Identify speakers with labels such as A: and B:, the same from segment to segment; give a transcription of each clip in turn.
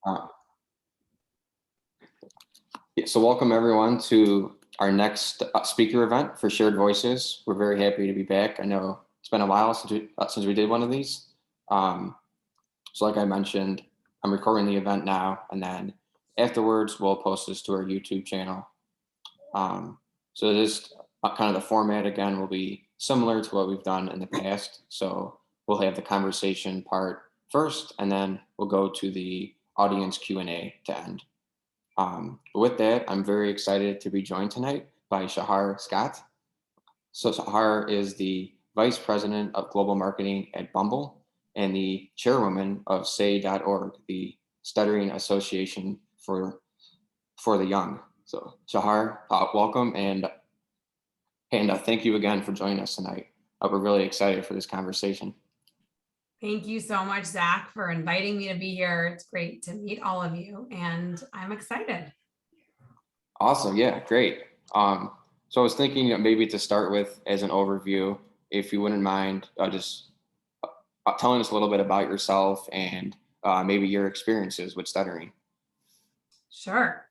A: Uh, yeah, so welcome everyone to our next speaker event for Shared Voices. We're very happy to be back. I know it's been a while since we did one of these. Um, so like I mentioned, I'm recording the event now, and then afterwards we'll post this to our YouTube channel. So this kind of the format again will be similar to what we've done in the past. So we'll have the conversation part first, and then we'll go to the audience Q&A to end. With that, I'm very excited to be joined tonight by Shachar Scott. So Shachar is the Vice President of Global Marketing at Bumble and the Chairwoman of SAY.org, the Stuttering Association for the Young. So Shachar, welcome, and thank you again for joining us tonight. We're really excited for this conversation.
B: Thank you so much, Zach, for inviting me to be here. It's great to meet all of you, and I'm excited.
A: Awesome. Yeah, great. So I was thinking maybe to start with as an overview, if you wouldn't mind just telling us a little bit about yourself and maybe your experiences with stuttering.
B: Sure.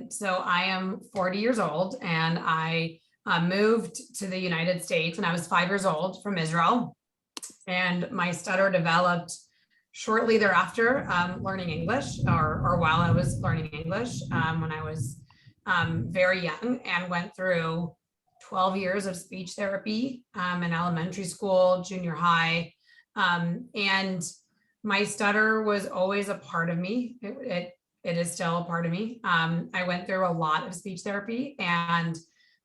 B: So I am 40 years old, and I moved to the United States when I was 5 years old from Israel. And my stutter developed shortly thereafter, learning English, or while I was learning English, when I was very young, and went through 12 years of speech therapy in elementary school, junior high. And my stutter was always a part of me. It is still a part of me. I went through a lot of speech therapy and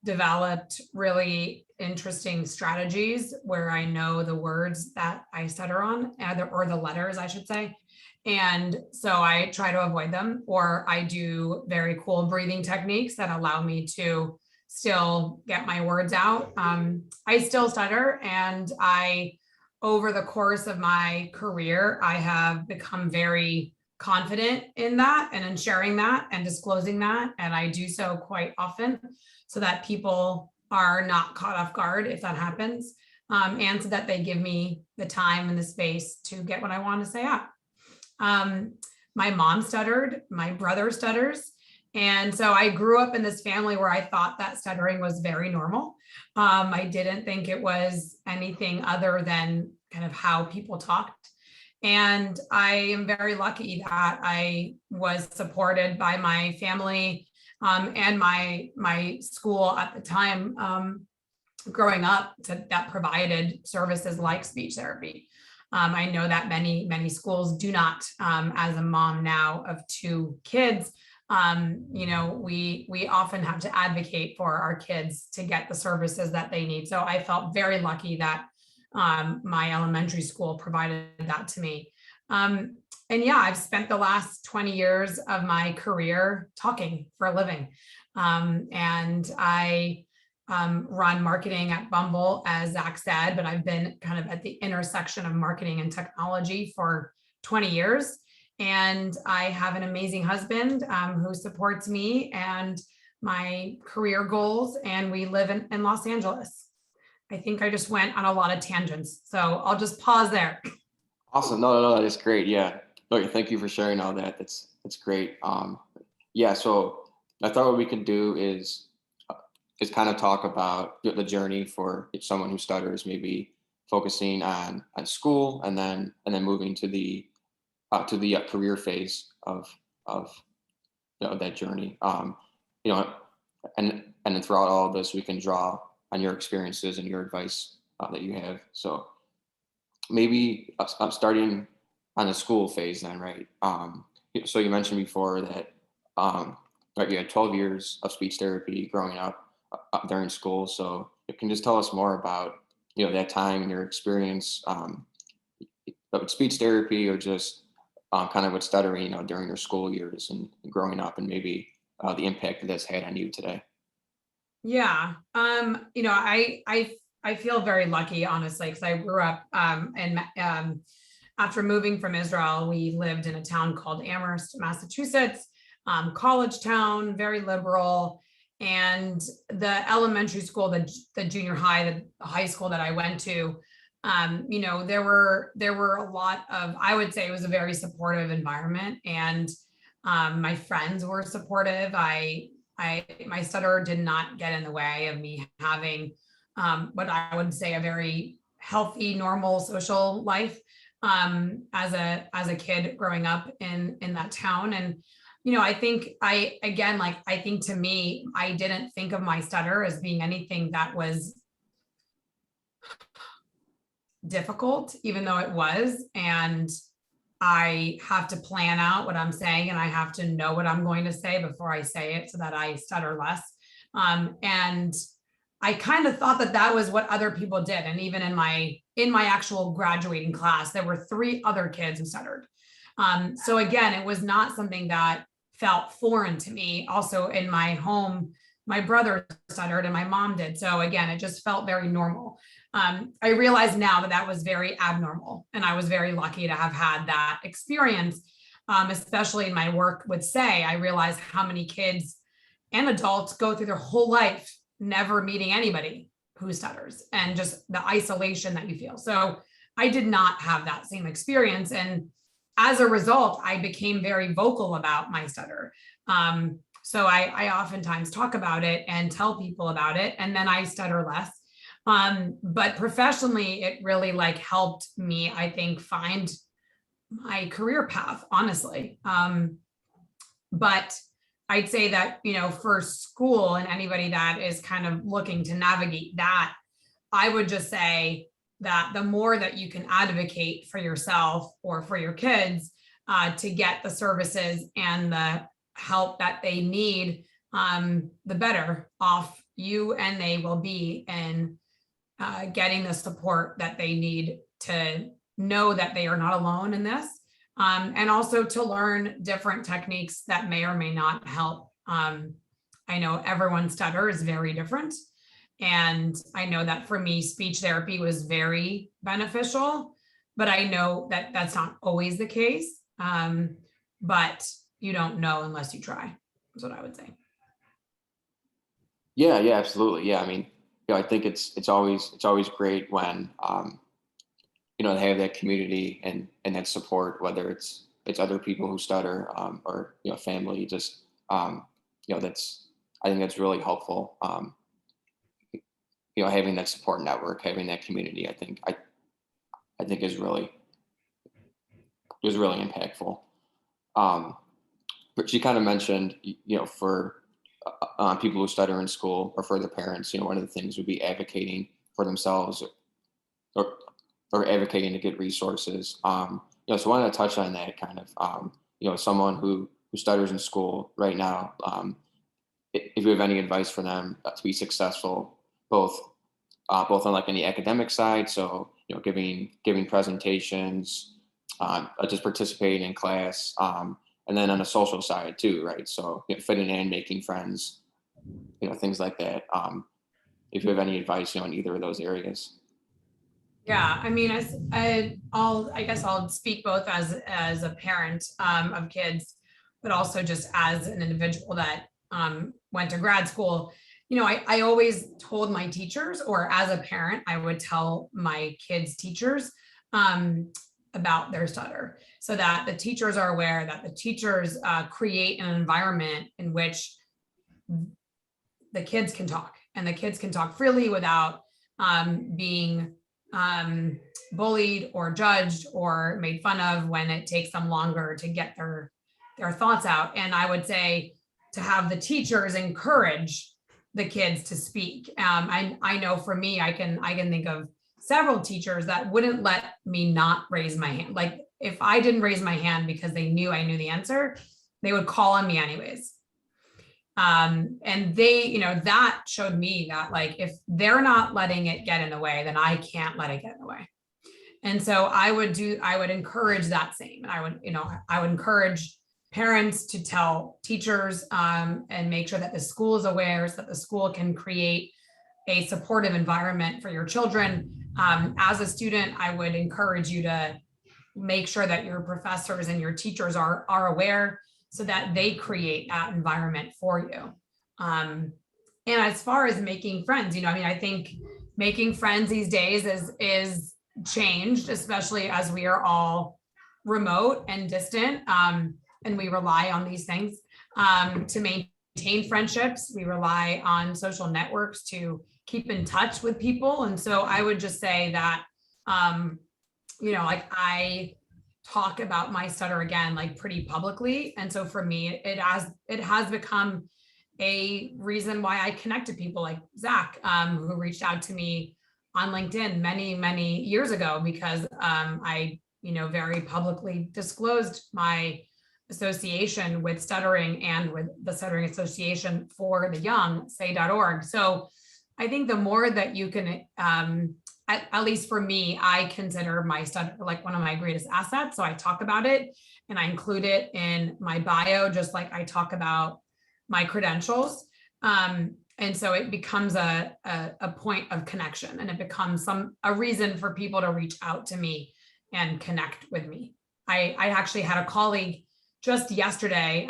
B: developed really interesting strategies where I know the words that I stutter on, or the letters, I should say. And so I try to avoid them, or I do very cool breathing techniques that allow me to still get my words out. I still stutter, and over the course of my career, I have become very confident in that and in sharing that and disclosing that. And I do so quite often so that people are not caught off guard if that happens, and so that they give me the time and the space to get what I want to say out. My mom stuttered, my brother stutters. And so I grew up in this family where I thought that stuttering was very normal. I didn't think it was anything other than kind of how people talked. And I am very lucky that I was supported by my family and my school at the time, growing up, that provided services like speech therapy. I know that many schools do not. As a mom now of 2 kids, we often have to advocate for our kids to get the services that they need. So I felt very lucky that my elementary school provided that to me. And yeah, I've spent the last 20 years of my career talking for a living. And I run marketing at Bumble, as Zach said, but I've been kind of at the intersection of marketing and technology for 20 years. And I have an amazing husband who supports me and my career goals, and we live in Los Angeles. I think I just went on a lot of tangents, so I'll just pause there.
A: Awesome. No, that is great. Yeah. Okay, thank you for sharing all that. That's great. Yeah. So I thought what we could do is kind of talk about the journey for someone who stutters, maybe focusing on school and then moving to the career phase of that journey. And then throughout all of this, we can draw on your experiences and your advice that you have. So maybe I'm starting on the school phase then, right? So you mentioned before that right, you had 12 years of speech therapy growing up during school. So you can just tell us more about that time and your experience with speech therapy, or just kind of with stuttering during your school years and growing up, and maybe the impact that that's had on you today.
B: Yeah. I feel very lucky, honestly, because I grew up and after moving from Israel, we lived in a town called Amherst, Massachusetts, college town, very liberal. And the elementary school, the junior high, the high school that I went to, there were a lot of, I would say it was a very supportive environment, and my friends were supportive. My stutter did not get in the way of me having what I would say a very healthy, normal social life as a kid growing up in that town. And I think I think to me, I didn't think of my stutter as being anything that was difficult, even though it was. And I have to plan out what I'm saying, and I have to know what I'm going to say before I say it so that I stutter less. And I kind of thought that that was what other people did. And even in my actual graduating class, there were 3 other kids who stuttered. So again, it was not something that felt foreign to me. Also in my home, my brother stuttered and my mom did. So again, it just felt very normal. I realize now that that was very abnormal, and I was very lucky to have had that experience, especially in my work with SAY. I realize how many kids and adults go through their whole life never meeting anybody who stutters, and just the isolation that you feel. So I did not have that same experience. And as a result, I became very vocal about my stutter. So I oftentimes talk about it and tell people about it, and then I stutter less. But professionally, it really helped me, I think, find my career path, honestly. But I'd say that, for school and anybody that is kind of looking to navigate that, I would just say that the more that you can advocate for yourself or for your kids to get the services and the help that they need, the better off you and they will be in getting the support that they need to know that they are not alone in this, and also to learn different techniques that may or may not help. I know everyone's stutter is very different. And I know that for me, speech therapy was very beneficial, but I know that that's not always the case. But you don't know unless you try, is what I would say.
A: Yeah, absolutely. Yeah, I mean, I think it's always great when they have that community and that support, whether it's other people who stutter, or family. Just that's, I think that's really helpful. Having that support network, having that community, I think is really impactful. But she kind of mentioned, for people who stutter in school, or for their parents, one of the things would be advocating for themselves, or advocating to get resources. So I want to touch on that kind of, someone who stutters in school right now. If you have any advice for them to be successful, both on any academic side, so giving presentations, just participating in class, and then on a social side too, right? So fitting in, making friends, things like that. If you have any advice, in either of those areas.
B: Yeah, I mean, I guess I'll speak both as a parent of kids, but also just as an individual that went to grad school. I always told my teachers, or as a parent, I would tell my kids' teachers about their stutter, so that the teachers are aware, that the teachers create an environment in which the kids can talk, and the kids can talk freely without being bullied or judged or made fun of when it takes them longer to get their thoughts out. And I would say to have the teachers encourage the kids to speak. I know for me, I can think of several teachers that wouldn't let me not raise my hand. Like if I didn't raise my hand because they knew I knew the answer, they would call on me anyways. And they, that showed me that if they're not letting it get in the way, then I can't let it get in the way. And so I would encourage that same. And I would encourage parents to tell teachers, and make sure that the school is aware, so that the school can create a supportive environment for your children. As a student, I would encourage you to make sure that your professors and your teachers are aware, so that they create that environment for you. And as far as making friends, I think making friends these days is changed, especially as we are all remote and distant, and we rely on these things to maintain friendships. We rely on social networks to keep in touch with people. And so I would just say that, like I talk about my stutter again, like pretty publicly. And so for me, it has become a reason why I connect to people like Zach, who reached out to me on LinkedIn many, many years ago, because I, very publicly disclosed my association with stuttering and with the Stuttering Association for the Young, say.org. So I think the more that you can, at least for me, I consider my stutter like one of my greatest assets. So I talk about it and I include it in my bio, just like I talk about my credentials. And so it becomes a point of connection, and it becomes a reason for people to reach out to me and connect with me. I actually had a colleague just yesterday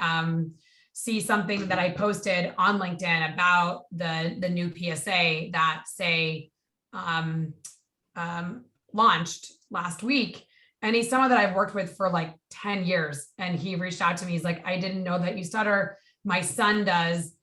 B: see something that I posted on LinkedIn about the new PSA that SAY launched last week. And he's someone that I've worked with for like 10 years. And he reached out to me. He's like, I didn't know that you stutter. My son does.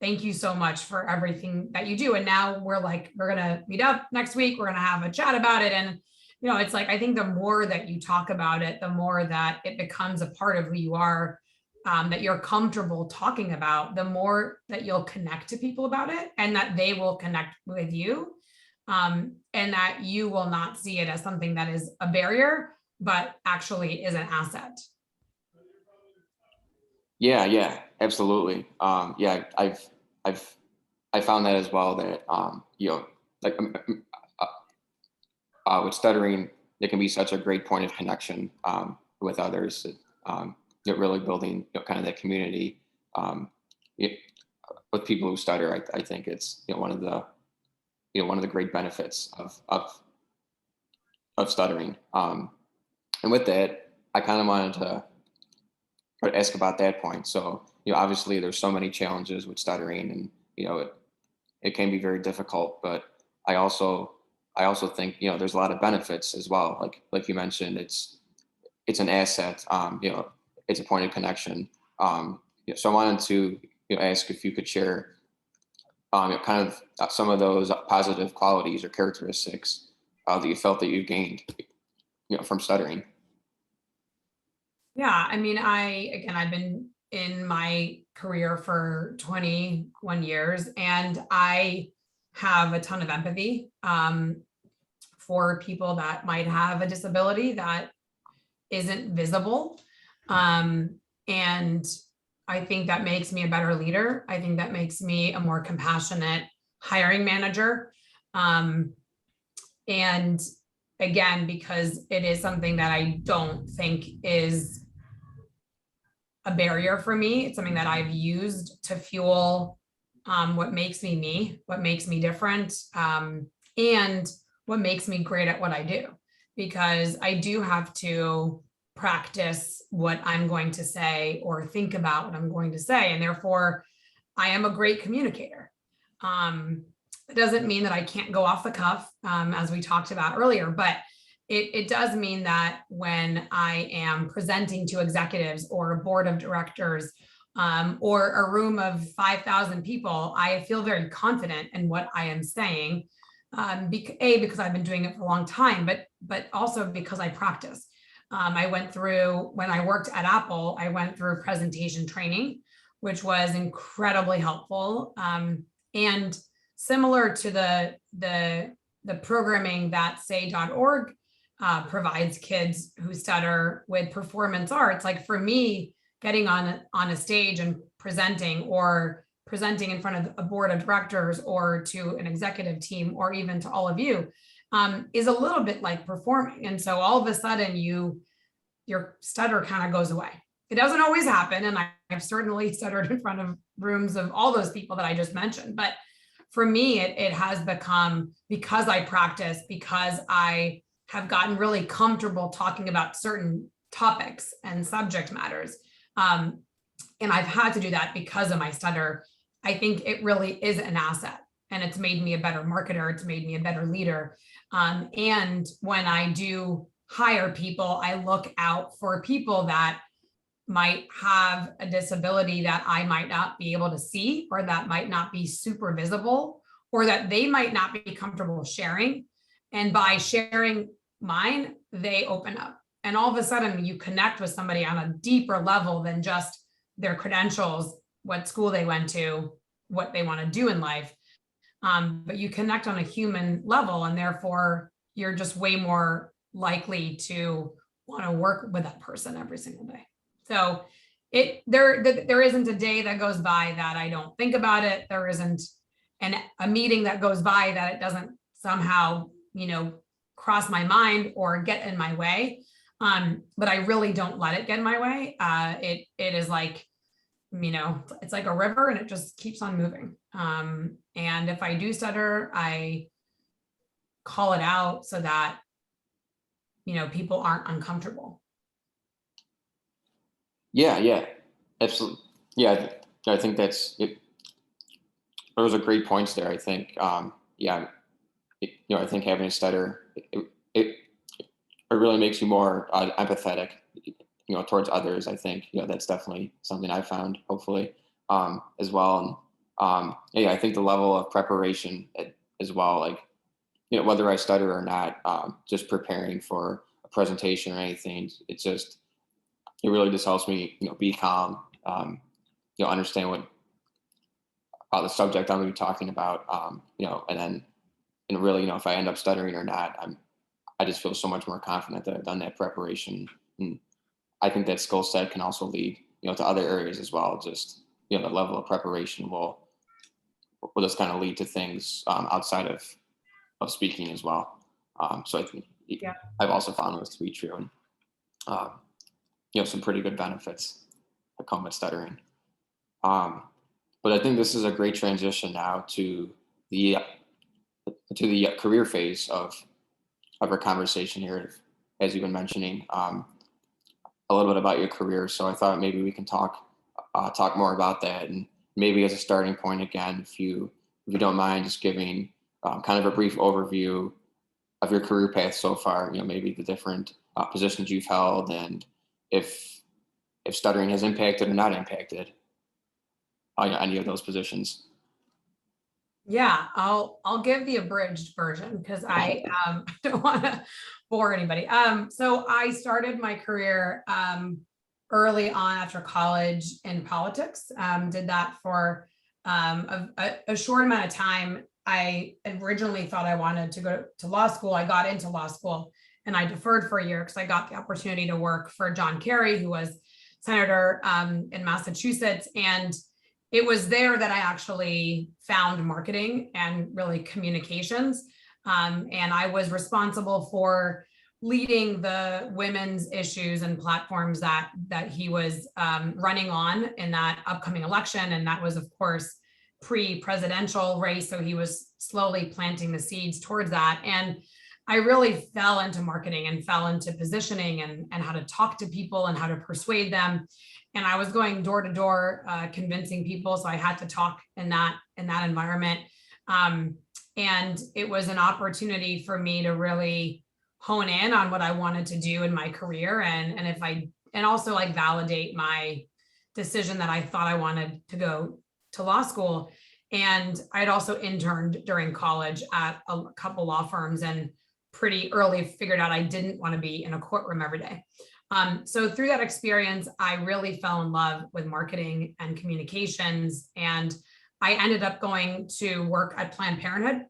B: Thank you so much for everything that you do. And now we're going to meet up next week. We're going to have a chat about it. And, it's like, I think the more that you talk about it, the more that it becomes a part of who you are, that you're comfortable talking about, the more that you'll connect to people about it, and that they will connect with you. And that you will not see it as something that is a barrier, but actually is an asset.
A: Yeah, absolutely. I found that as well, that with stuttering, it can be such a great point of connection with others. Really building kind of that community with people who stutter. I think it's one of the great benefits of stuttering. And with that, I kind of wanted to ask about that point. So, obviously there's so many challenges with stuttering, and, it can be very difficult, but I also think, there's a lot of benefits as well. Like you mentioned, it's an asset, it's a point of connection. So I wanted to ask if you could share kind of some of those positive qualities or characteristics that you felt that you've gained, from stuttering.
B: Yeah, I mean, I've been in my career for 21 years, and I have a ton of empathy for people that might have a disability that isn't visible. And I think that makes me a better leader. I think that makes me a more compassionate hiring manager. And again, because it is something that I don't think is a barrier for me. It's something that I've used to fuel what makes me, what makes me different, and what makes me great at what I do. Because I do have to practice what I'm going to say or think about what I'm going to say. And therefore, I am a great communicator. It doesn't mean that I can't go off the cuff, as we talked about earlier, but it does mean that when I am presenting to executives or a board of directors, or a room of 5,000 people, I feel very confident in what I am saying. Because I've been doing it for a long time, but also because I practice. I went through, when I worked at Apple, I went through presentation training, which was incredibly helpful. And similar to the programming that say.org provides kids who stutter with performance arts. Like for me, getting on a stage and presenting, or presenting in front of a board of directors or to an executive team, or even to all of you, is a little bit like performing. And so all of a sudden your stutter kind of goes away. It doesn't always happen. And I've certainly stuttered in front of rooms of all those people that I just mentioned. But for me, it has become, because I practice, because I have gotten really comfortable talking about certain topics and subject matters. And I've had to do that because of my stutter. I think it really is an asset. and it's made me a better marketer. It's made me a better leader. And when I do hire people, I look out for people that might have a disability that I might not be able to see, or that might not be super visible, or that they might not be comfortable sharing. And by sharing mine, they open up. And all of a sudden you connect with somebody on a deeper level than just their credentials, what school they went to, what they want to do in life. But you connect on a human level, and therefore you're just way more likely to want to work with that person every single day. So there isn't a day that goes by that I don't think about it. There isn't a meeting that goes by that it doesn't somehow, cross my mind or get in my way. But I really don't let it get in my way. It is like, it's like a river, and it just keeps on moving. And if I do stutter, I call it out so that, people aren't uncomfortable.
A: Yeah, absolutely. Yeah, I think that's it. Those are great points there. I think, I think having a stutter, it really makes you more empathetic, towards others. I think, that's definitely something I found, hopefully, as well. And I think the level of preparation as well, like, whether I stutter or not, just preparing for a presentation or anything, it really just helps me, be calm, understand what the subject I'm going to be talking about, and really, if I end up stuttering or not, I just feel so much more confident that I've done that preparation. And I think that skill set can also lead, to other areas as well. Just, the level of preparation will just kind of lead to things outside of speaking as well. So I think I've also found this to be true. And, some pretty good benefits that come with stuttering. But I think this is a great transition now to the career phase of our conversation here, as you've been mentioning, a little bit about your career. So I thought maybe we can talk more about that, and maybe as a starting point again, if you don't mind, just giving kind of a brief overview of your career path so far. Maybe the different positions you've held, and if stuttering has impacted or not impacted any of those positions.
B: Yeah, I'll give the abridged version because I don't want to bore anybody. So I started my career early on after college in politics. Did that for a short amount of time. I originally thought I wanted to go to law school. I got into law school and I deferred for a year because I got the opportunity to work for John Kerry, who was senator in Massachusetts. And it was there that I actually found marketing and really communications. And I was responsible for leading the women's issues and platforms that he was running on in that upcoming election. And that was, of course, pre-presidential race. So he was slowly planting the seeds towards that. And I really fell into marketing and fell into positioning and how to talk to people and how to persuade them. And I was going door to door, convincing people. So I had to talk in that environment. And it was an opportunity for me to really hone in on what I wanted to do in my career. And also like validate my decision that I thought I wanted to go to law school. And I'd also interned during college at a couple law firms and pretty early figured out I didn't want to be in a courtroom every day. So through that experience, I really fell in love with marketing and communications. And I ended up going to work at Planned Parenthood.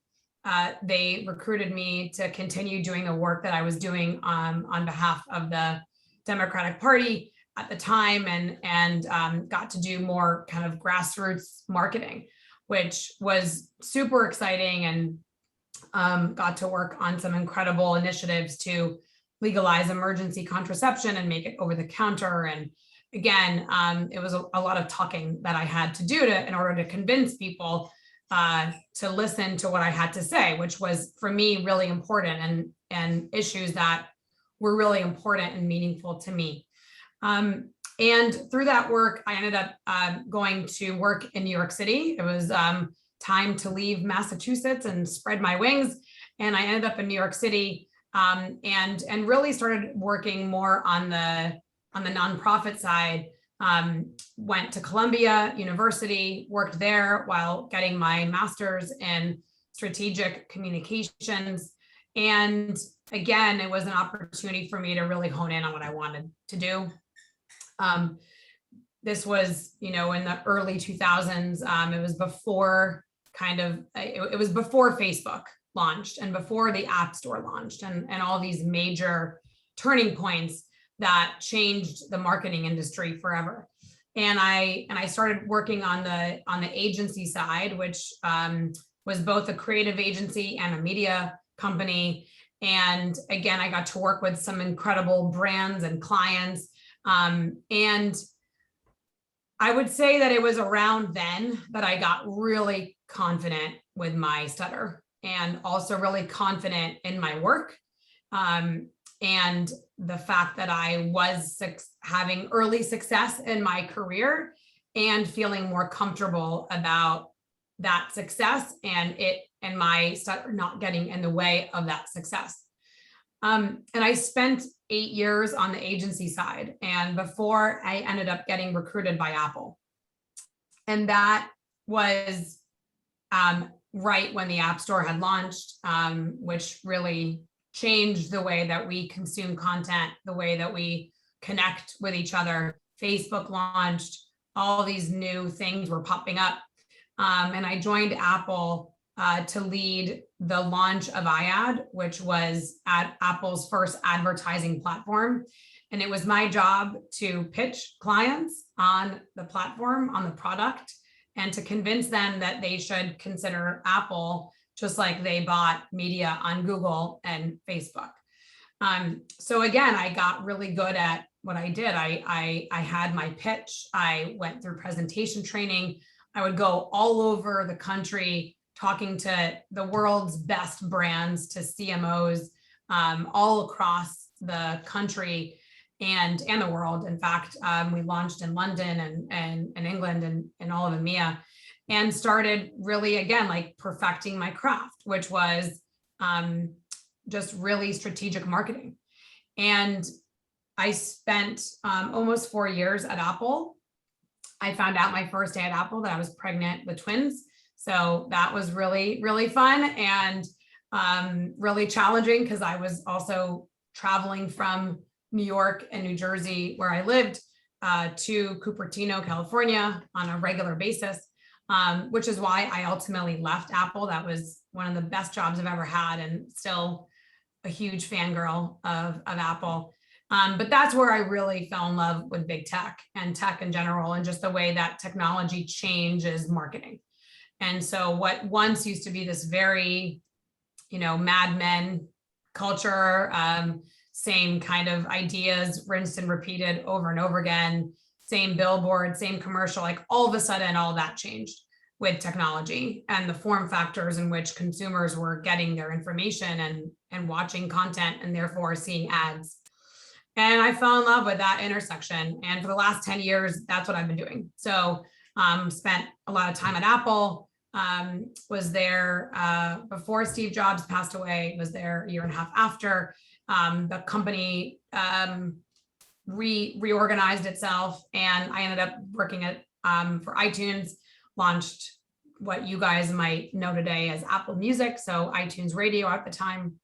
B: They recruited me to continue doing the work that I was doing on behalf of the Democratic Party at the time, and got to do more kind of grassroots marketing, which was super exciting, and got to work on some incredible initiatives to legalize emergency contraception and make it over the counter. And again, it was a lot of talking that I had to do in order to convince people to listen to what I had to say, which was for me really important, and issues that were really important and meaningful to me. And through that work, I ended up going to work in New York City. It was time to leave Massachusetts and spread my wings. And I ended up in New York City, and really started working more on the nonprofit side. Went to Columbia University, worked there while getting my master's in strategic communications. And again, it was an opportunity for me to really hone in on what I wanted to do. This was, in the early 2000s. It was before it was before Facebook launched and before the App Store launched, and all these major turning points that changed the marketing industry forever. And I started working on the agency side, which was both a creative agency and a media company. And again, I got to work with some incredible brands and clients. And I would say that it was around then that I got really confident with my stutter, and also really confident in my work. And the fact that I was having early success in my career and feeling more comfortable about that success, and my stutter not getting in the way of that success. And I spent 8 years on the agency side, and before I ended up getting recruited by Apple. And that was right when the App Store had launched, which really changed the way that we consume content, the way that we connect with each other. Facebook launched, all these new things were popping up. And I joined Apple to lead the launch of iAd, which was at Apple's first advertising platform. And it was my job to pitch clients on the platform, on the product, and to convince them that they should consider Apple, just like they bought media on Google and Facebook. So again, I got really good at what I did. I had my pitch. I went through presentation training. I would go all over the country talking to the world's best brands, to CMOs, all across the country and the world. In fact, we launched in London and England and all of EMEA, and started really, again, like perfecting my craft, which was just really strategic marketing. And I spent almost 4 years at Apple. I found out my first day at Apple that I was pregnant with twins. So that was really, really fun, and really challenging, because I was also traveling from New York and New Jersey, where I lived, to Cupertino, California on a regular basis, which is why I ultimately left Apple. That was one of the best jobs I've ever had, and still a huge fangirl of Apple. But that's where I really fell in love with big tech and tech in general, and just the way that technology changes marketing. And so what once used to be this very, Mad Men culture, same kind of ideas, rinsed and repeated over and over again, same billboard, same commercial, like all of a sudden, all that changed with technology and the form factors in which consumers were getting their information and watching content, and therefore seeing ads. And I fell in love with that intersection. And for the last 10 years, that's what I've been doing. So spent a lot of time at Apple, was there before Steve Jobs passed away, was there a year and a half after. The company reorganized itself, and I ended up working at for iTunes, launched what you guys might know today as Apple Music, so iTunes Radio at the time.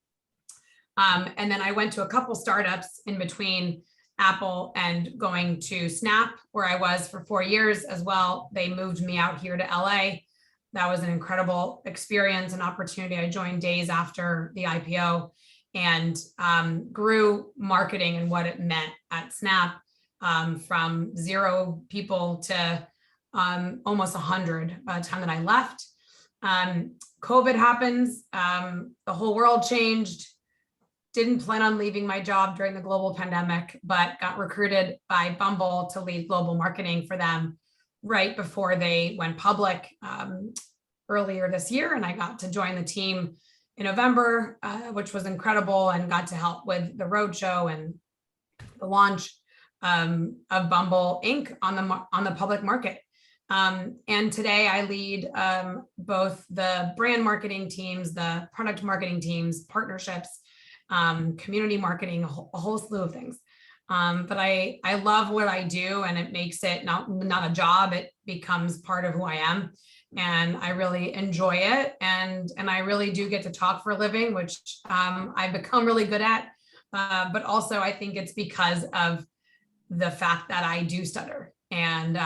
B: And then I went to a couple startups in between Apple and going to Snap, where I was for 4 years as well. They moved me out here to LA. That was an incredible experience and opportunity. I joined days after the IPO, and grew marketing and what it meant at Snap, from 0 people to almost 100 by the time that I left. COVID happens, the whole world changed. Didn't plan on leaving my job during the global pandemic, but got recruited by Bumble to lead global marketing for them right before they went public earlier this year. And I got to join the team in November, which was incredible, and got to help with the roadshow and the launch of Bumble Inc. on the public market. And today I lead both the brand marketing teams, the product marketing teams, partnerships, community marketing, a whole slew of things. But I love what I do, and it makes it not a job. It becomes part of who I am, and I really enjoy it. And I really do get to talk for a living, which I've become really good at. But also I think it's because of the fact that I do stutter, and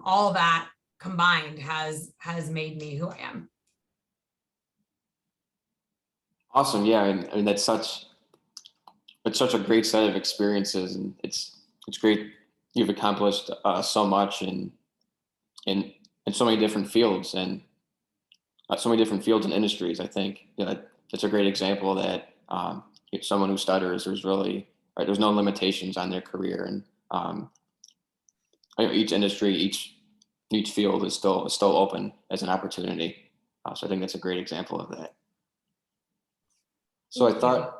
B: all that combined has made me who I am.
A: Awesome. Yeah. And that's such a great set of experiences, and it's great. You've accomplished so much in so many different fields, and so many different fields and industries. I think that's a great example that someone who stutters, there's no limitations on their career, and each industry, each field is still open as an opportunity. So I think that's a great example of that. So I thought,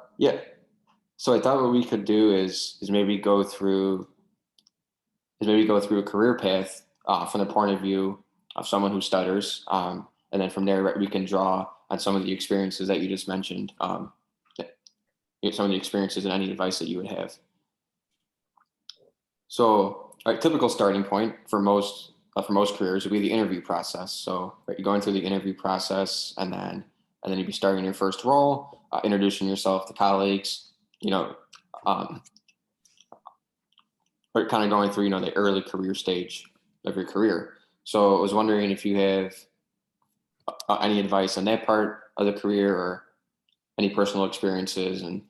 A: what we could do is maybe go through a career path from the point of view of someone who stutters, and then from there we can draw on some of the experiences that you just mentioned, some of the experiences and any advice that you would have. So, typical starting point for most careers would be the interview process. So, you're going through the interview process, and then you'd be starting your first role, introducing yourself to colleagues, or kind of going through, the early career stage of your career. So I was wondering if you have any advice on that part of the career, or any personal experiences, and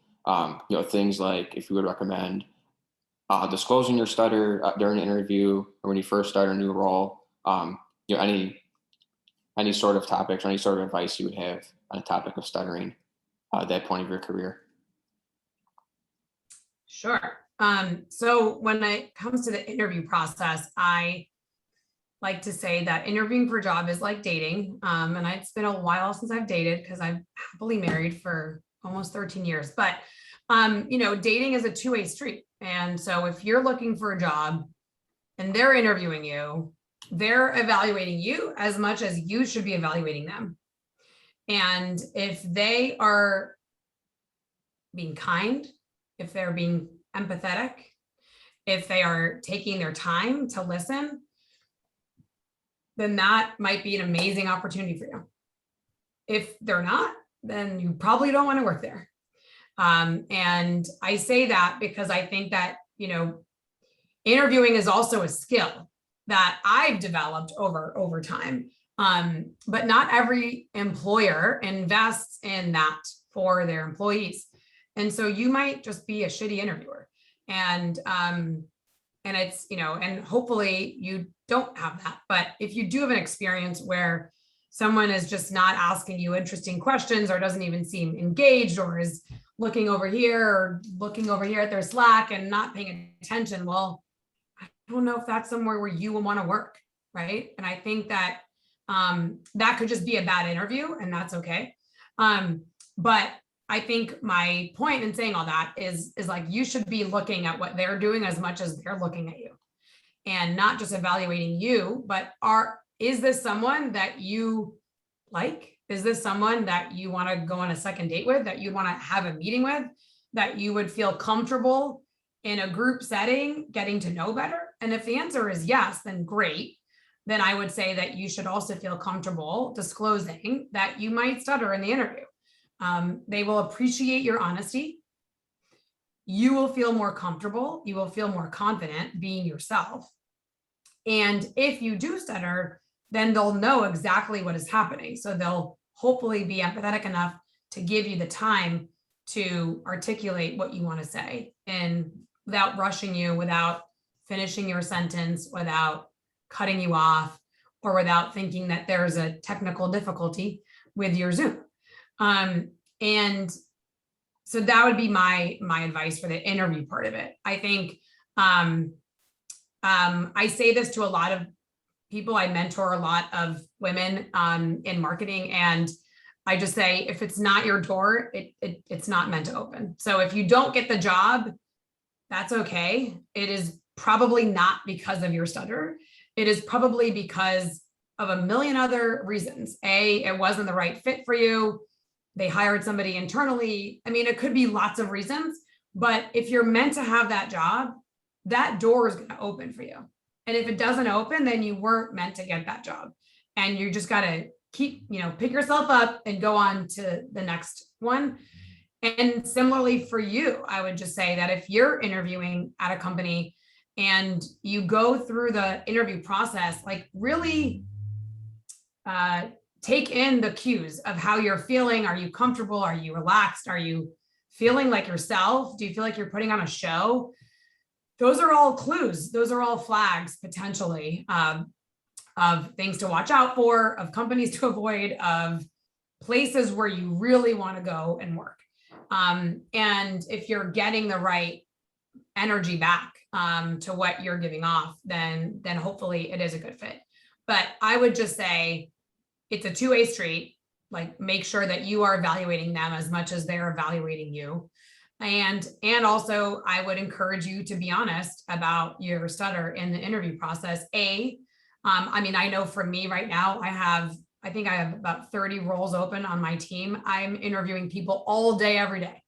A: things like if you would recommend disclosing your stutter during an interview, or when you first start a new role, any sort of topics or any sort of advice you would have on a topic of stuttering at that point of your career.
B: Sure. So when it comes to the interview process, I like to say that interviewing for a job is like dating. And it's been a while since I've dated, because I'm happily married for almost 13 years. But, dating is a two-way street. And so if you're looking for a job and they're interviewing you, they're evaluating you as much as you should be evaluating them. And if they are being kind, if they're being empathetic, if they are taking their time to listen, then that might be an amazing opportunity for you. If they're not, then you probably don't want to work there. And I say that because I think that, interviewing is also a skill that I've developed over time. But not every employer invests in that for their employees. And so you might just be a shitty interviewer. And it's, and hopefully you don't have that. But if you do have an experience where someone is just not asking you interesting questions, or doesn't even seem engaged, or is looking over here at their Slack and not paying attention, well, I don't know if that's somewhere where you will want to work, right? And I think that that could just be a bad interview, and that's okay. But I think my point in saying all that is like, you should be looking at what they're doing as much as they're looking at you, and not just evaluating you, but is this someone that you like? Is this someone that you want to go on a second date with, that you want to have a meeting with, that you would feel comfortable in a group setting getting to know better? And if the answer is yes, then great. Then I would say that you should also feel comfortable disclosing that you might stutter in the interview. They will appreciate your honesty. You will feel more comfortable. You will feel more confident being yourself. And if you do stutter, then they'll know exactly what is happening. So they'll hopefully be empathetic enough to give you the time to articulate what you want to say, and without rushing you, without finishing your sentence, without cutting you off, or without thinking that there's a technical difficulty with your Zoom. And so that would be my advice for the interview part of it. I think I say this to a lot of people. I mentor a lot of women in marketing, and I just say, if it's not your door, it's not meant to open. So if you don't get the job, that's okay. It is probably not because of your stutter. it is probably because of a million other reasons. A, it wasn't the right fit for you. They hired somebody internally. I mean, it could be lots of reasons, but if you're meant to have that job, that door is going to open for you. And if it doesn't open, then you weren't meant to get that job. And you just got to keep, pick yourself up and go on to the next one. And similarly for you, I would just say that if you're interviewing at a company and you go through the interview process, like really take in the cues of how you're feeling. Are you comfortable? Are you relaxed? Are you feeling like yourself? Do you feel like you're putting on a show? Those are all clues. Those are all flags potentially of things to watch out for, of companies to avoid, of places where you really want to go and work. And if you're getting the right energy back to what you're giving off, then hopefully it is a good fit. But I would just say it's a two-way street. Like, make sure that you are evaluating them as much as they're evaluating you. And also I would encourage you to be honest about your stutter in the interview process. I know for me right now, I think I have about 30 roles open on my team. I'm interviewing people all day, every day.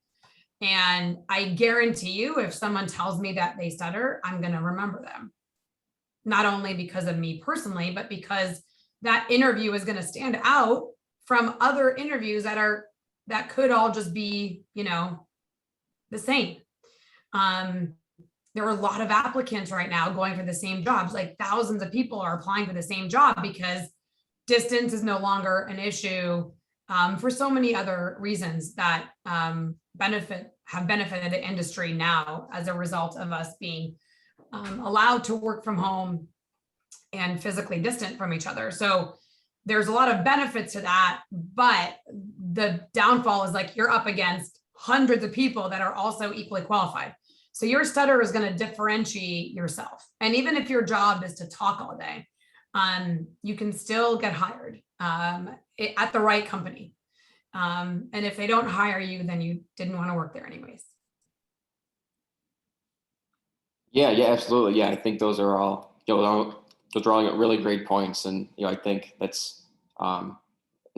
B: And I guarantee you, if someone tells me that they stutter, I'm going to remember them. Not only because of me personally, but because that interview is going to stand out from other interviews that could all just be, the same. There are a lot of applicants right now going for the same jobs. Like, thousands of people are applying for the same job because distance is no longer an issue for so many other reasons that have benefited the industry now as a result of us being allowed to work from home and physically distant from each other. So there's a lot of benefits to that, but the downfall is, like, you're up against hundreds of people that are also equally qualified. So your stutter is going to differentiate yourself. And even if your job is to talk all day, you can still get hired at the right company. And if they don't hire you, then you didn't want to work there anyways.
A: Yeah, absolutely. Yeah, I think those are all, those are all really great points. And, I think that's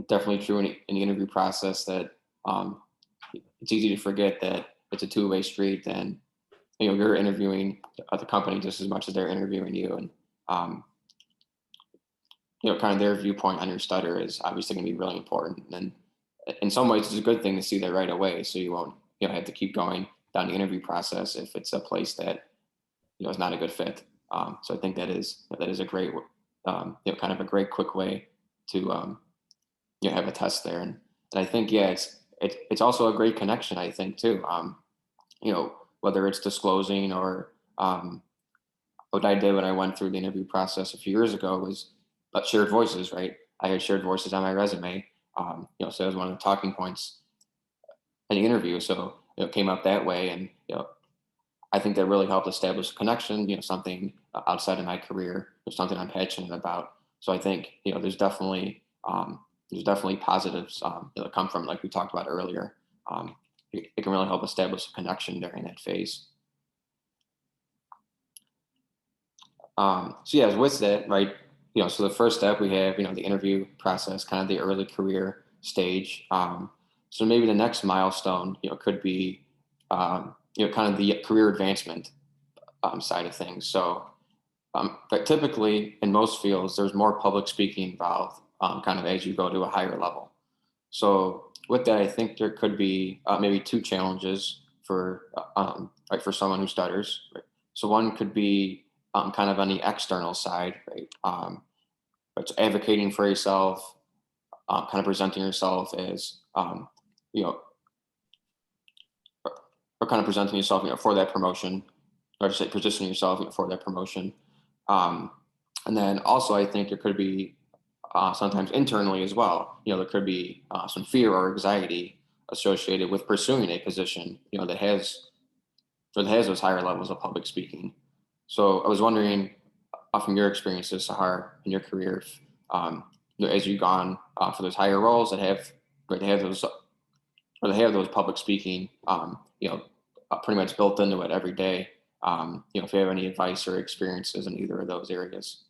A: definitely true in the interview process, that it's easy to forget that it's a two-way street, and, you're interviewing the company just as much as they're interviewing you. And, kind of their viewpoint on your stutter is obviously going to be really important. And in some ways, it's a good thing to see that right away, so you won't, have to keep going down the interview process if it's a place that, is not a good fit. So I think that is a great, kind of a great quick way to, have a test there. And I think, it's also a great connection, I think, too. Whether it's disclosing or what I did when I went through the interview process a few years ago was shared voices, right? I had shared voices on my resume. So it was one of the talking points in the interview. So it came up that way. And, I think that really helped establish a connection, something outside of my career, or something I'm passionate about. So I think, there's definitely positives that come from, like we talked about earlier. It can really help establish a connection during that phase. With that, right, so the first step we have, the interview process, kind of the early career stage. So maybe the next milestone, could be, kind of the career advancement side of things. So, but typically in most fields, there's more public speaking involved, kind of as you go to a higher level. So with that, I think there could be maybe two challenges for for someone who stutters. Right? So one could be kind of on the external side, right? It's advocating for yourself, kind of presenting yourself as, or kind of presenting yourself, for that promotion, or just say positioning yourself, for that promotion. And then also, I think there could be sometimes internally as well. There could be some fear or anxiety associated with pursuing a position, that has those higher levels of public speaking. So I was wondering, from your experiences, Shachar, in your career, as you've gone for those higher roles that have those public speaking, pretty much built into it every day. If you have any advice or experiences in either of those areas.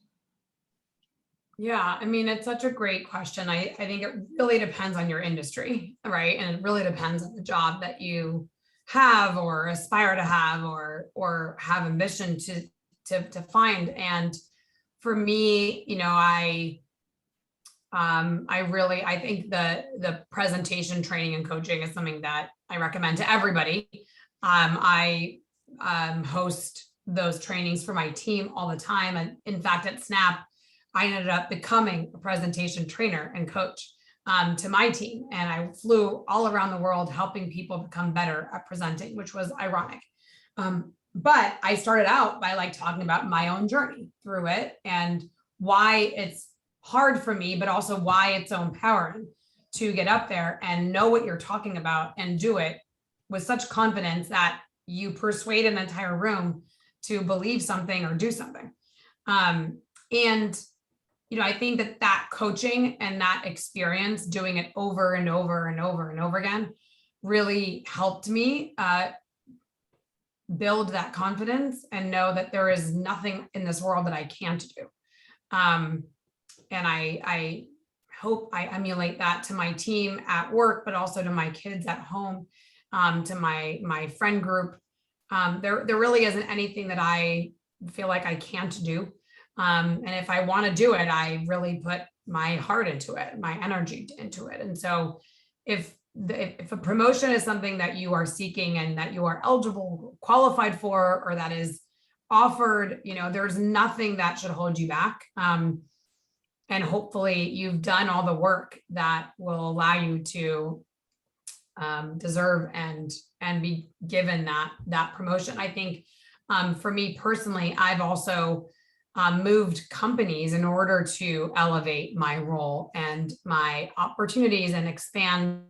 B: Yeah, I mean, it's such a great question. I think it really depends on your industry, right? And it really depends on the job that you have or aspire to have or have ambition to find. And for me, I think the presentation training and coaching is something that I recommend to everybody. I host those trainings for my team all the time. And in fact, at Snap, I ended up becoming a presentation trainer and coach to my team. And I flew all around the world helping people become better at presenting, which was ironic. But I started out by like talking about my own journey through it and why it's hard for me, but also why it's so empowering to get up there and know what you're talking about and do it with such confidence that you persuade an entire room to believe something or do something. And I think that coaching and that experience, doing it over and over and over and over again, really helped me build that confidence and know that there is nothing in this world that I can't do. And I hope I emulate that to my team at work, but also to my kids at home, to my friend group. There really isn't anything that I feel like I can't do. And if I want to do it, I really put my heart into it, my energy into it. And so if a promotion is something that you are seeking and that you are eligible, qualified for, or that is offered, there's nothing that should hold you back. And hopefully you've done all the work that will allow you to deserve and be given that promotion. I think for me personally, I've also moved companies in order to elevate my role and my opportunities and expand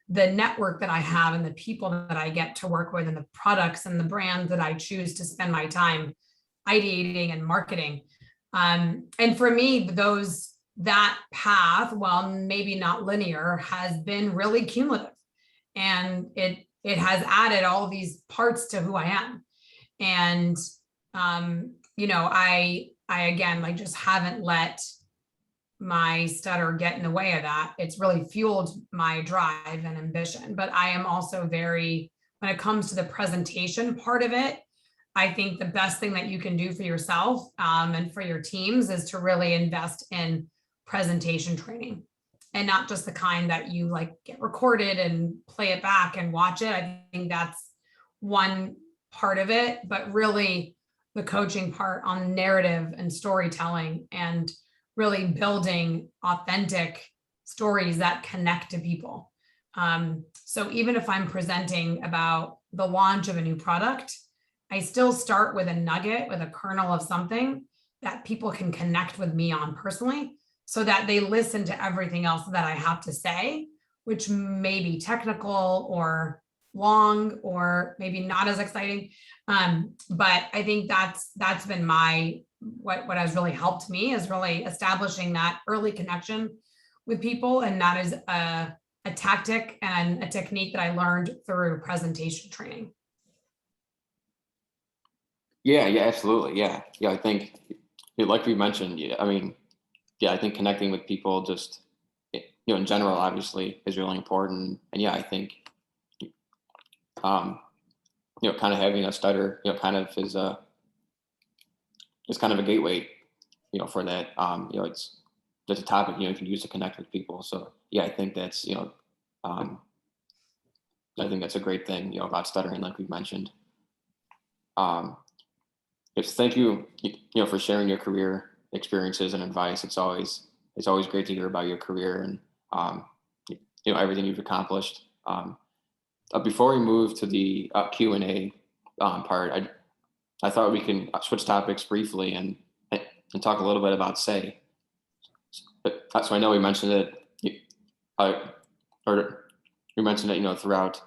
B: the network that I have and the people that I get to work with and the products and the brands that I choose to spend my time ideating and marketing. And for me, that path, while maybe not linear, has been really cumulative. And it has added all these parts to who I am. And I again, like, just haven't let my stutter get in the way of that. It's really fueled my drive and ambition. But I am also when it comes to the presentation part of it, I think the best thing that you can do for yourself and for your teams is to really invest in presentation training, and not just the kind that you like get recorded and play it back and watch it. I think that's one part of it, but really the coaching part on narrative and storytelling and really building authentic stories that connect to people. So even if I'm presenting about the launch of a new product, I still start with a nugget, with a kernel of something that people can connect with me on personally, so that they listen to everything else that I have to say, which may be technical or long or maybe not as exciting. But I think that's been what has really helped me is really establishing that early connection with people. And that is a tactic and a technique that I learned through presentation training.
A: Yeah, absolutely. Yeah. I think, like we mentioned, I think connecting with people just, in general, obviously, is really important. And I think, kind of having a stutter, kind of is kind of a gateway, for that. It's a topic, you can use to connect with people. So I think that's, I think that's a great thing, about stuttering, like we mentioned. Thank you, for sharing your career experiences and advice. It's always great to hear about your career and everything you've accomplished. Before we move to the Q&A part, I thought we can switch topics briefly and talk a little bit about SAY. So I know we mentioned it, or we mentioned it, throughout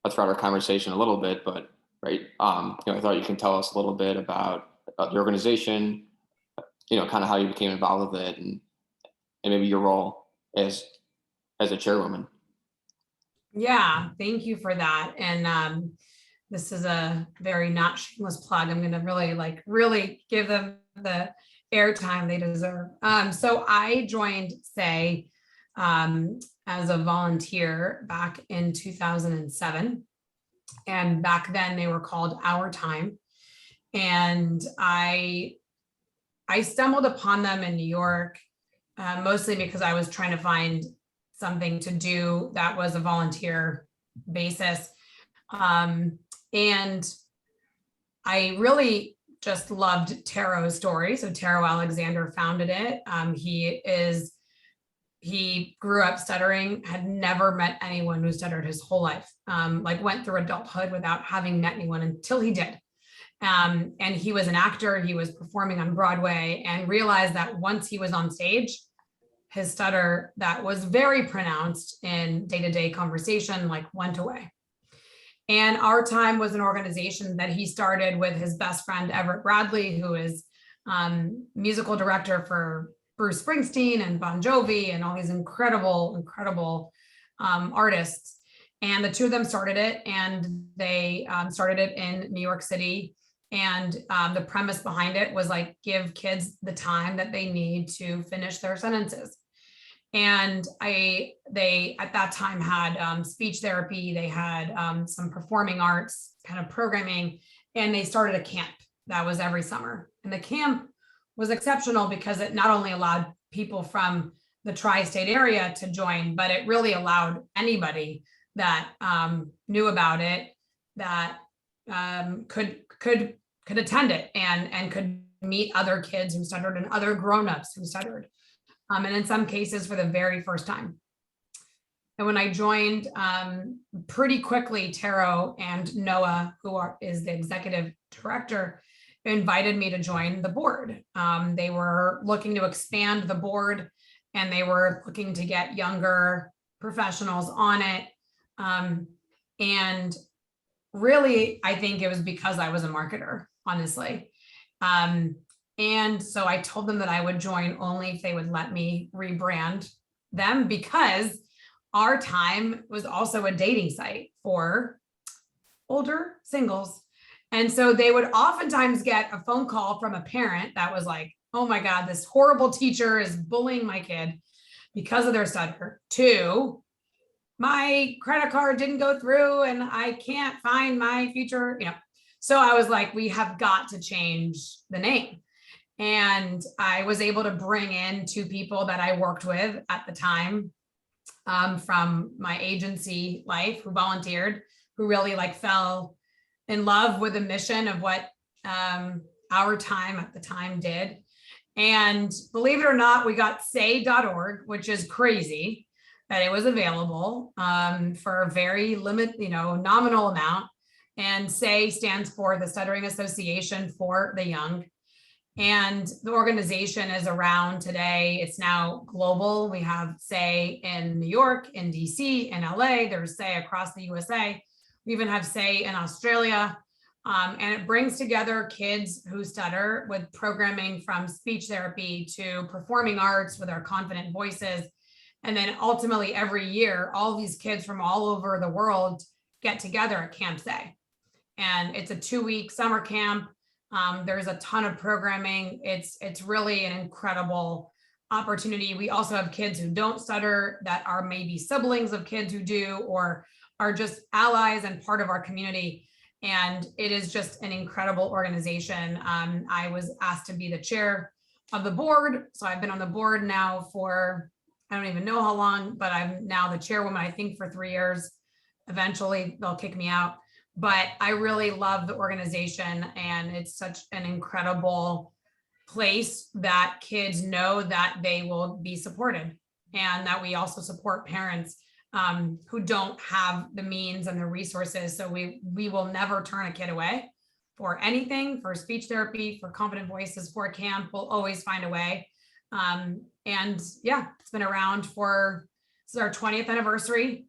A: our conversation a little bit, but right, I thought you can tell us a little bit about the organization, kind of how you became involved with it, and maybe your role as a chairwoman.
B: Yeah, thank you for that. And this is a very not shameless plug. I'm going to really give them the airtime they deserve. So I joined SAY as a volunteer back in 2007. And back then they were called Our Time. And I stumbled upon them in New York, mostly because I was trying to find something to do that was a volunteer basis. And I really just loved Taro's story. So Taro Alexander founded it. He grew up stuttering, had never met anyone who stuttered his whole life, like went through adulthood without having met anyone until he did. And he was an actor, he was performing on Broadway, and realized that once he was on stage, his stutter that was very pronounced in day-to-day conversation, like went away. And Our Time was an organization that he started with his best friend, Everett Bradley, who is musical director for Bruce Springsteen and Bon Jovi and all these incredible artists. And the two of them started it, and they started it in New York City. And the premise behind it was like, give kids the time that they need to finish their sentences. And they at that time had speech therapy, they had some performing arts kind of programming, and they started a camp that was every summer. And the camp was exceptional because it not only allowed people from the tri-state area to join, but it really allowed anybody that knew about it, that could attend it and could meet other kids who stuttered and other grown-ups who stuttered. And in some cases for the very first time. And when I joined, pretty quickly, Taro and Noah, who is the executive director, invited me to join the board. They were looking to expand the board, and they were looking to get younger professionals on it. And really, I think it was because I was a marketer, honestly. And so I told them that I would join only if they would let me rebrand them, because Our Time was also a dating site for older singles. And so they would oftentimes get a phone call from a parent that was like, oh my God, this horrible teacher is bullying my kid because of their stutter, to my credit card didn't go through and I can't find my future, So I was like, we have got to change the name. And I was able to bring in two people that I worked with at the time from my agency life, who volunteered, who really fell in love with the mission of what Our Time at the time did. And believe it or not, we got say.org, which is crazy that it was available for a very nominal amount. And SAY stands for the Stuttering Association for the Young. And the organization is around today. It's now global. We have SAY in New York, in DC, in LA. There's SAY across the USA. We even have SAY in Australia. And it brings together kids who stutter with programming from speech therapy to performing arts with our confident voices. And then ultimately every year, all these kids from all over the world get together at Camp SAY. And it's a 2-week summer camp. There's a ton of programming. It's really an incredible opportunity. We also have kids who don't stutter that are maybe siblings of kids who do, or are just allies and part of our community. And it is just an incredible organization. I was asked to be the chair of the board. So I've been on the board now for, I don't even know how long, but I'm now the chairwoman, I think for 3 years. Eventually they'll kick me out. But I really love the organization, and it's such an incredible place that kids know that they will be supported, and that we also support parents who don't have the means and the resources. So we will never turn a kid away for anything, for speech therapy, for confident voices, for a camp. We'll always find a way. And yeah, it's been around this is our 20th anniversary,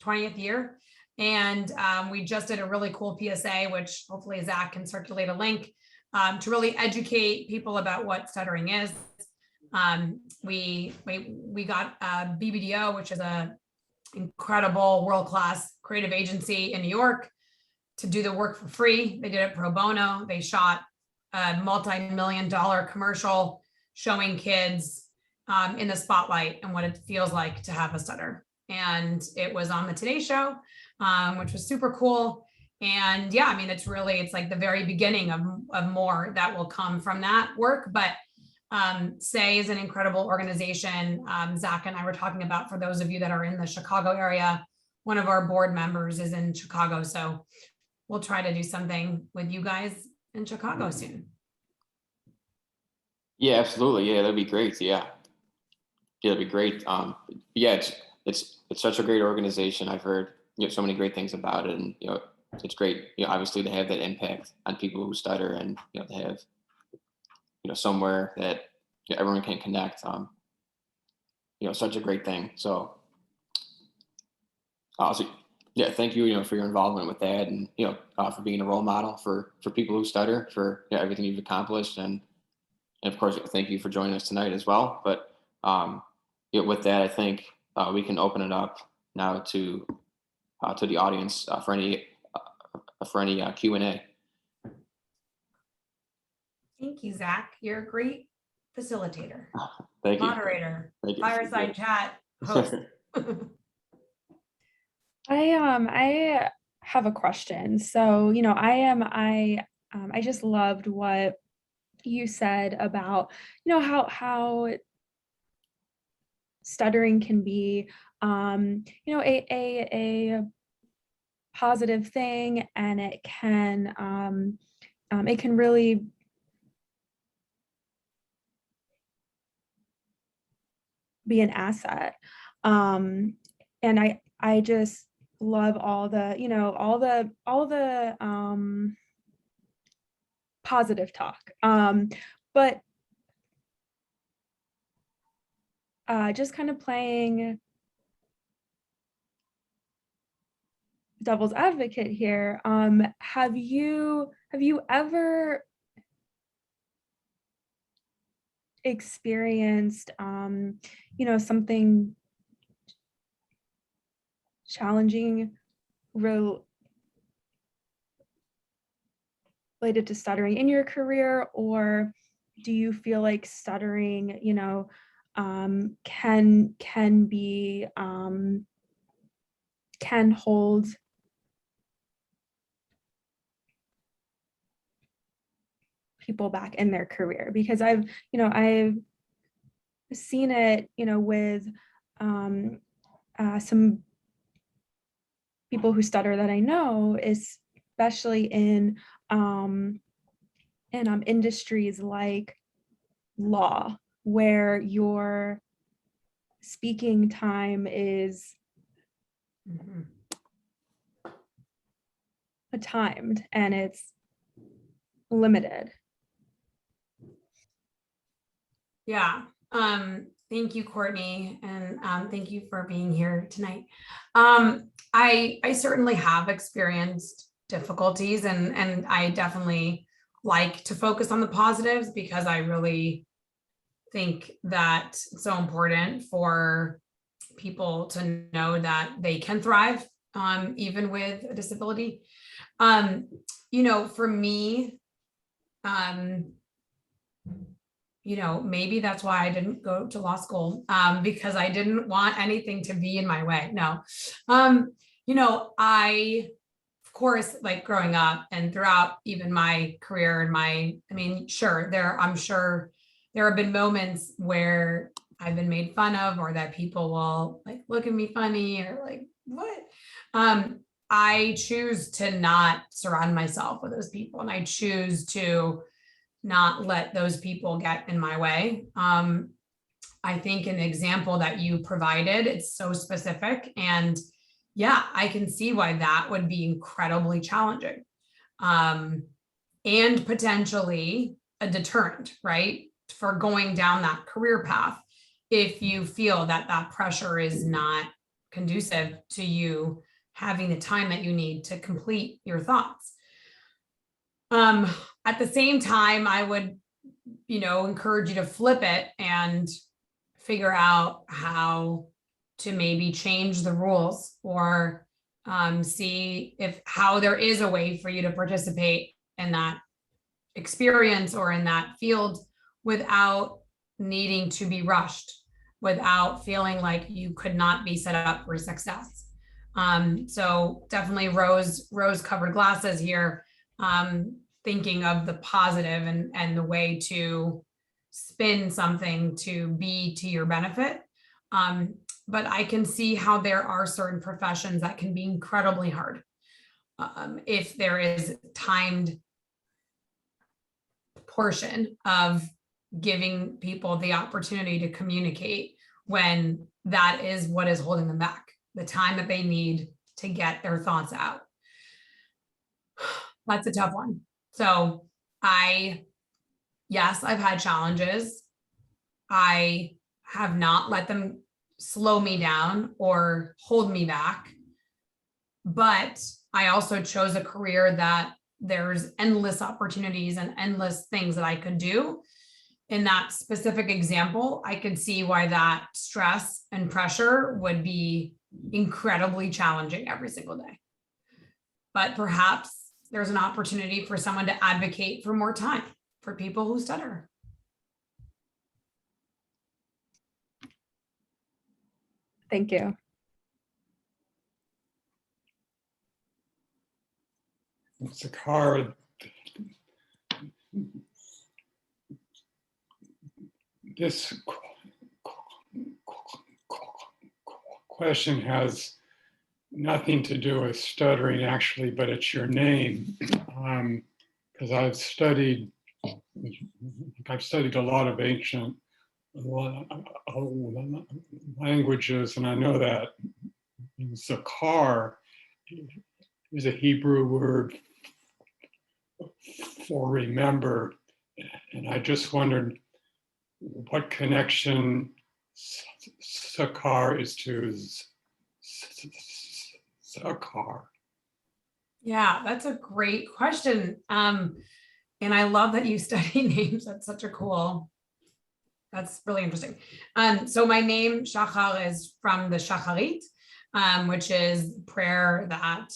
B: 20th year. And we just did a really cool PSA, which hopefully Zach can circulate a link to really educate people about what stuttering is. We got BBDO, which is a incredible world-class creative agency in New York, to do the work for free. They did it pro bono. They shot a multi-million-dollar commercial showing kids in the spotlight and what it feels like to have a stutter. And it was on the Today Show, which was super cool. And yeah, I mean, it's like the very beginning of more that will come from that work. But SAY is an incredible organization. Zach and I were talking about, for those of you that are in the Chicago area, one of our board members is in Chicago. So we'll try to do something with you guys in Chicago soon.
A: Yeah, absolutely. Yeah, that'd be great. Yeah, that'd be great. Yeah, it's such a great organization. I've heard so many great things about it, and it's great. Obviously to have that impact on people who stutter, and to have somewhere that everyone can connect. Such a great thing. So, also, yeah, thank you, for your involvement with that, and for being a role model for people who stutter, for everything you've accomplished, and of course, thank you for joining us tonight as well. But with that, I think we can open it up now to the audience for any Q&A.
B: Thank you, Zach. You're a great facilitator,
A: Thank you.
B: moderator,
A: Thank you.
B: fireside chat host.
C: I have a question. So, I just loved what you said about, how stuttering can be, a positive thing, and it can really be an asset. And I just love all the positive talk. But just kind of playing devil's advocate here. Have you ever experienced something challenging related to stuttering in your career, or do you feel like stuttering can hold people back in their career? Because I've seen it with some people who stutter that I know, especially in industries like law, where your speaking time is timed and it's limited.
B: Yeah. Thank you, Courtney, and thank you for being here tonight. I certainly have experienced difficulties, and I definitely like to focus on the positives, because I really think that it's so important for people to know that they can thrive, even with a disability. For me, maybe that's why I didn't go to law school, because I didn't want anything to be in my way. No. I, of course, like growing up and throughout even my career and I'm sure there have been moments where I've been made fun of, or that people will like look at me funny, or like, what? I choose to not surround myself with those people, and I choose to not let those people get in my way. I think an example that you provided, it's so specific, and yeah, I can see why that would be incredibly challenging, and potentially a deterrent, right, for going down that career path, if you feel that that pressure is not conducive to you having the time that you need to complete your thoughts. At the same time, I would, encourage you to flip it and figure out how to maybe change the rules, or see how there is a way for you to participate in that experience or in that field without needing to be rushed without feeling like you could not be set up for success. So definitely rose colored glasses here, thinking of the positive and the way to spin something to be to your benefit. But I can see how there are certain professions that can be incredibly hard. If there is timed portion of giving people the opportunity to communicate when that is what is holding them back, the time that they need to get their thoughts out. That's a tough one. So yes, I've had challenges. I have not let them slow me down or hold me back. But I also chose a career that there's endless opportunities and endless things that I could do. In that specific example, I could see why that stress and pressure would be incredibly challenging every single day. But perhaps there's an opportunity for someone to advocate for more time for people who stutter.
C: Thank you.
D: Shachar, this question has nothing to do with stuttering actually, but it's your name. Because I've studied a lot of ancient languages, and I know that Shachar is a Hebrew word for remember, and I just wondered what connection Shachar is to Shachar.
B: Yeah, that's a great question. And I love that you study names. That's really interesting. So my name Shachar is from the Shacharit, which is prayer that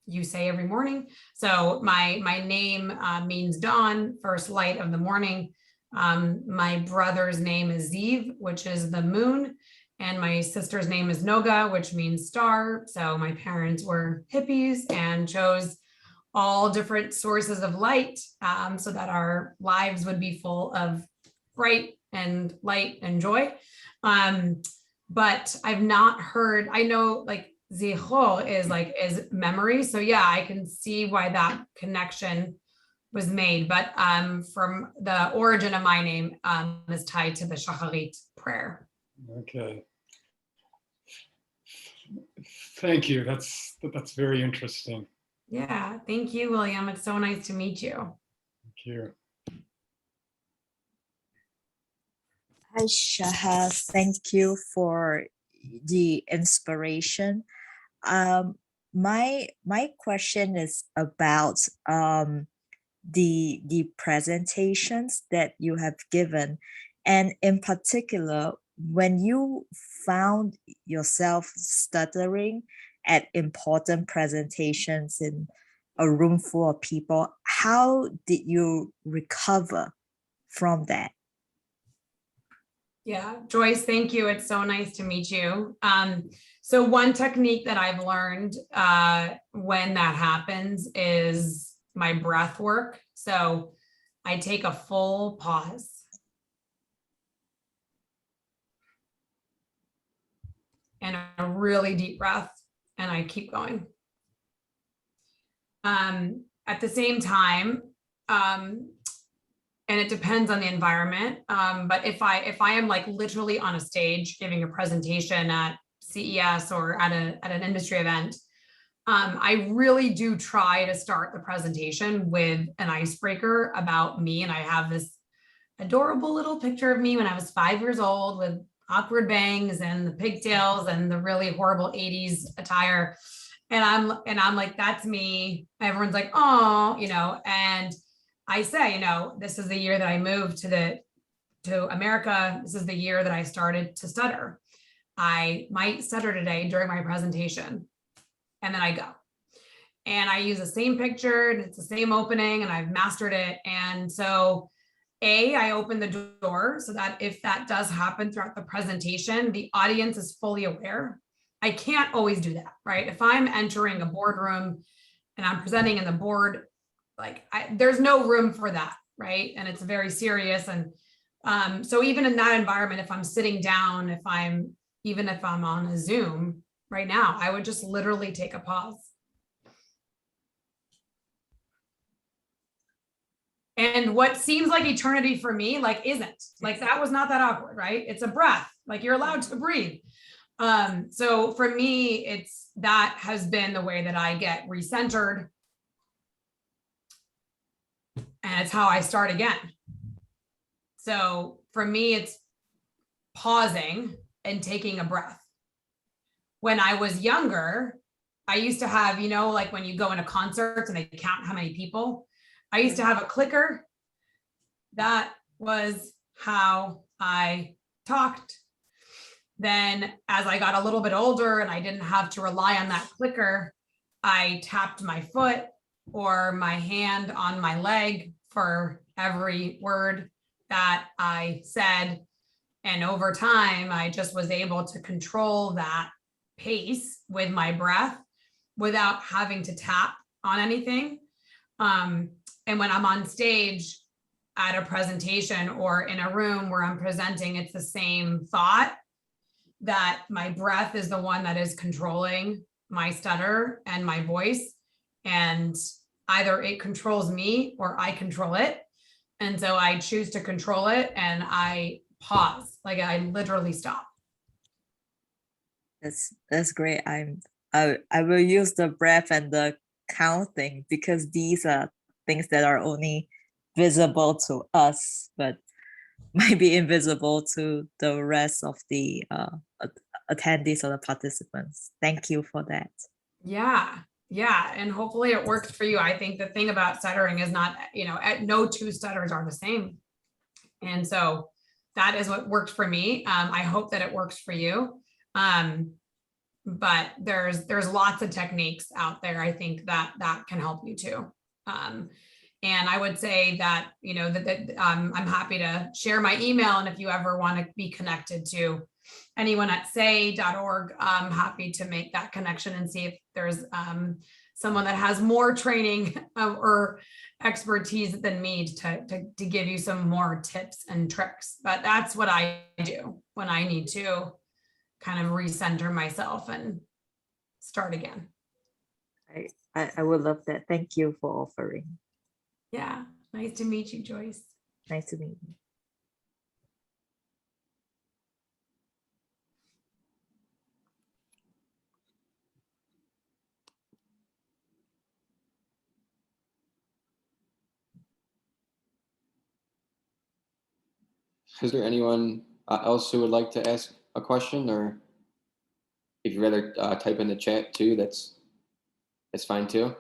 B: you say every morning. So my name means dawn, first light of the morning. My brother's name is Ziv, which is the moon. And my sister's name is Noga, which means star. So my parents were hippies and chose all different sources of light so that our lives would be full of bright and light and joy. But I've not heard, I know like Zichor is memory. So yeah, I can see why that connection was made. But from the origin of my name is tied to the Shacharit prayer.
D: Okay. Thank you. That's very interesting.
B: Yeah, thank you, William. It's so nice to meet you.
D: Thank you.
E: Hi, Shahar. Thank you for the inspiration. My question is about the presentations that you have given, and in particular, when you found yourself stuttering at important presentations in a room full of people, how did you recover from that?
B: Yeah, Joyce, thank you. It's so nice to meet you. So one technique that I've learned when that happens is my breath work. So I take a full pause. And a really deep breath, and I keep going. At the same time, and it depends on the environment, but if I am like literally on a stage giving a presentation at CES or at an industry event, I really do try to start the presentation with an icebreaker about me. And I have this adorable little picture of me when I was 5 years old with awkward bangs and the pigtails and the really horrible 80s attire. And I'm like, that's me. Everyone's like, oh, and I say, this is the year that I moved to America. This is the year that I started to stutter. I might stutter today during my presentation. And then I go. And I use the same picture and it's the same opening and I've mastered it. And so I open the door so that if that does happen throughout the presentation, the audience is fully aware. I can't always do that, right? If I'm entering a boardroom and I'm presenting in the board, like there's no room for that, right? And it's very serious. And so even in that environment, if I'm sitting down, even if I'm on a Zoom right now, I would just literally take a pause. And what seems like eternity for me, like isn't. Like that was not that awkward, right? It's a breath, like you're allowed to breathe. So for me, that has been the way that I get recentered. And it's how I start again. So for me, it's pausing and taking a breath. When I was younger, I used to have, like when you go into concerts and they count how many people, I used to have a clicker. That was how I talked. Then as I got a little bit older and I didn't have to rely on that clicker, I tapped my foot or my hand on my leg for every word that I said. And over time, I just was able to control that pace with my breath without having to tap on anything. And when I'm on stage at a presentation or in a room where I'm presenting, it's the same thought, that my breath is the one that is controlling my stutter and my voice. And either it controls me or I control it. And so I choose to control it and I pause, like I literally stop.
E: That's great. I will use the breath and the counting because these are things that are only visible to us, but might be invisible to the rest of the attendees or the participants. Thank you for that.
B: Yeah. And hopefully it works for you. I think the thing about stuttering is not, no two stutters are the same. And so that is what worked for me. I hope that it works for you. But there's lots of techniques out there. I think that can help you too. And I would say that, I'm happy to share my email. And if you ever want to be connected to anyone at say.org, I'm happy to make that connection and see if there's someone that has more training or expertise than me to give you some more tips and tricks. But that's what I do when I need to kind of recenter myself and start again.
E: I would love that. Thank you for offering.
B: Yeah, nice to meet you, Joyce.
E: Nice to meet you.
A: Is there anyone else who would like to ask a question, or if you'd rather type in the chat too, that's fine too.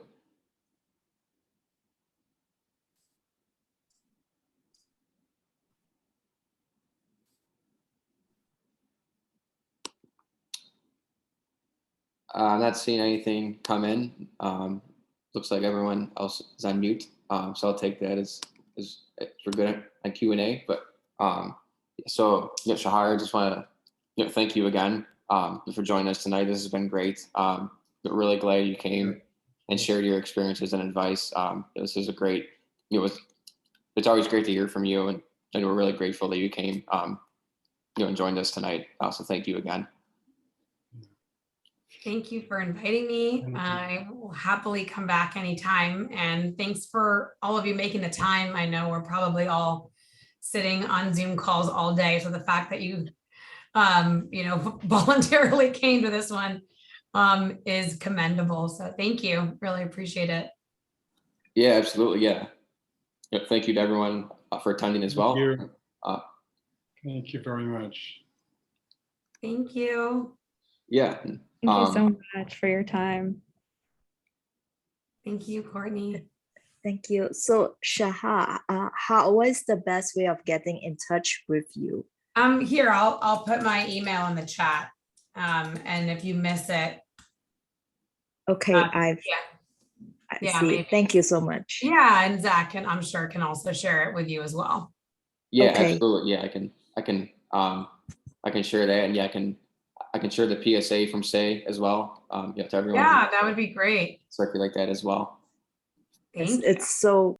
A: I'm not seeing anything come in. Looks like everyone else is on mute. So I'll take that as we're good at Q&A. But so yeah, Shachar, I just want to thank you again for joining us tonight. This has been great. But really glad you came and shared your experiences and advice. This is a great. It's always great to hear from you, and we're really grateful that you came. And joined us tonight. So thank you again.
B: Thank you for inviting me. I will happily come back anytime. And thanks for all of you making the time. I know we're probably all sitting on Zoom calls all day. So the fact that you, voluntarily came to this one is commendable. So thank you. Really appreciate it.
A: Yeah, absolutely. Yeah. Thank you to everyone for attending as well.
D: Thank you very much.
B: Thank you.
A: Yeah.
C: Thank you so much for your time.
B: Thank you, Courtney.
E: Thank you. So Shachar, what is the best way of getting in touch with you?
B: Here, I'll put my email in the chat. And if you miss it.
E: Okay, I see.
B: Maybe.
E: Thank you so much.
B: Yeah, and Zach I'm sure can also share it with you as well.
A: Yeah,
E: Okay.
A: absolutely. Yeah, I can share that, and yeah, I can share the PSA from SAY as well. Yeah, to everyone.
B: Yeah, that would be great.
A: Circulate that as well.
E: It's,
B: Thank you.
E: it's so